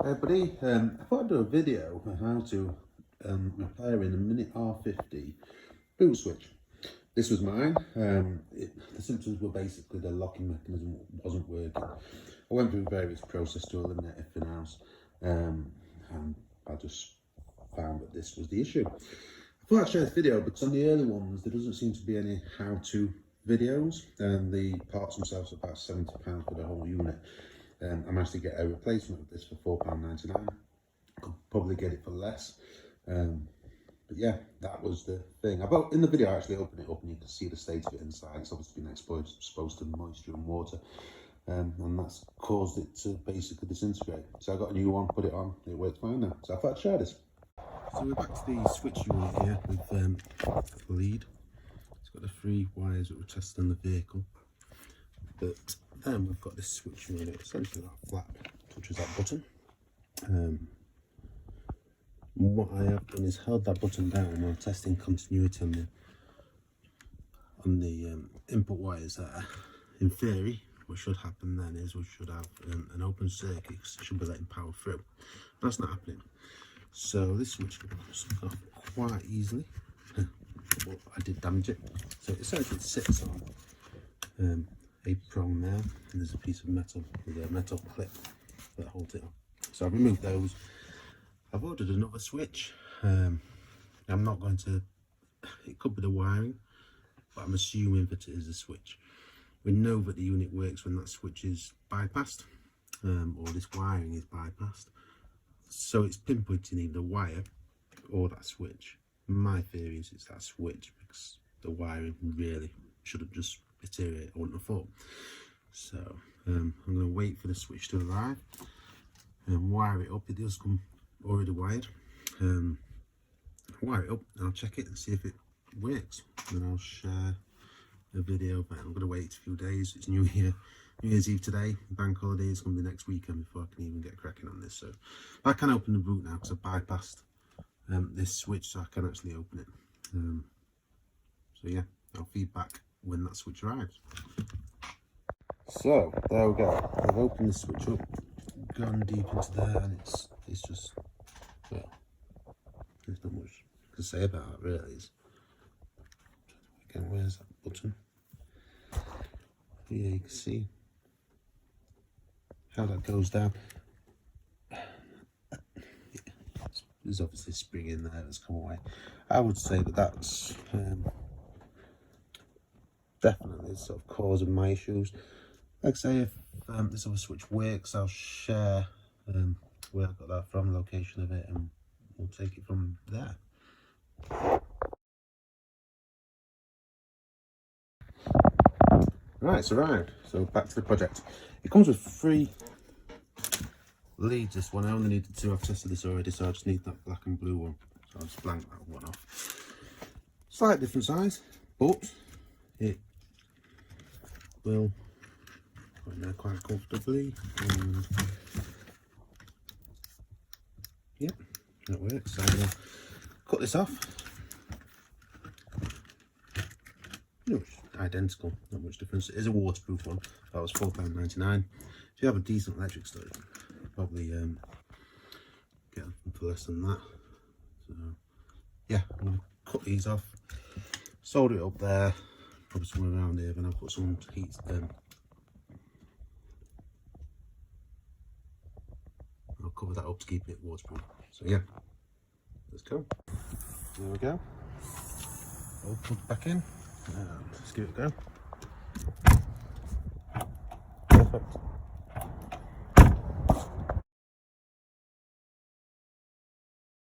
Hi everybody, I thought I'd do a video on how to repair in a Mini R50 boot switch. This was mine. The symptoms were basically the locking mechanism wasn't working. I went through various processes to eliminate everything else, and I just found that this was the issue. I thought I'd share this video because on the early ones there doesn't seem to be any how-to videos, and the parts themselves are about £70 for the whole unit. I managed to get a replacement of this for £4.99. Could probably get it for less, but yeah, that was the thing. In the video I actually opened it up and you can see the state of it inside. It's obviously been exposed to moisture and water, and that's caused it to basically disintegrate. So I got a new one, put it on, it worked fine now. So I thought I'd share this. So we're back to the switch unit here with the lead. It's got the 3 wires that were tested on the vehicle. But then we've got this switch unit, essentially that flap touches that button. What I have done is held that button down while testing continuity on the input wires there. In theory, what should happen then is we should have an open circuit, because it should be letting power through. That's not happening. So this switch can come off quite easily, but I did damage it. So essentially it sits on a prong there, and there's a piece of metal with a metal clip that holds it on. So I've removed those. I've ordered another switch. I'm not going to, it could be the wiring, but I'm assuming that it is the switch. We know that the unit works when that switch is bypassed, or this wiring is bypassed. So it's pinpointing either the wire or that switch. My theory is it's that switch, because the wiring really shouldn't just deteriorate, I wouldn't have thought. So I'm going to wait for the switch to arrive and wire it up. It does come already wired. Wire it up and I'll check it and see if it works. Then I'll share a video of it. I'm going to wait a few days. It's New Year's Eve today, bank holiday is going to be next weekend before I can even get cracking on this. So I can open the boot now because I bypassed this switch, so I can actually open it. So yeah, I'll feed back when that switch arrives. So there we go. I've opened the switch up, gone deep into there, and it's just, well, there's not much to say about it really. Again, where's that button? Yeah, you can see how that goes down. There's obviously a spring in there that's come away. I would say that that's definitely sort of causing my issues. Like I say, if this other switch works, I'll share where I got that from, the location of it, and we'll take it from there. Right, it's arrived. So back to the project. It comes with 3 leads, this one. I only needed 2. I've tested this already, so I just need that black and blue one. So I'll just blank that one off. Slight different size, but it will go in there quite comfortably. And yep, that works. So I'm going to cut this off. No, it's identical, not much difference. It is a waterproof one. That was £4.99. If you have a decent electric stove, you'll probably get them for less than that. So yeah, I'm going to cut these off, solder it up there, probably somewhere around here, then I'll put some heat. I'll cover that up to keep it waterproof. So yeah, let's go. There we go. I'll plug it back in and let's give it a go. Perfect.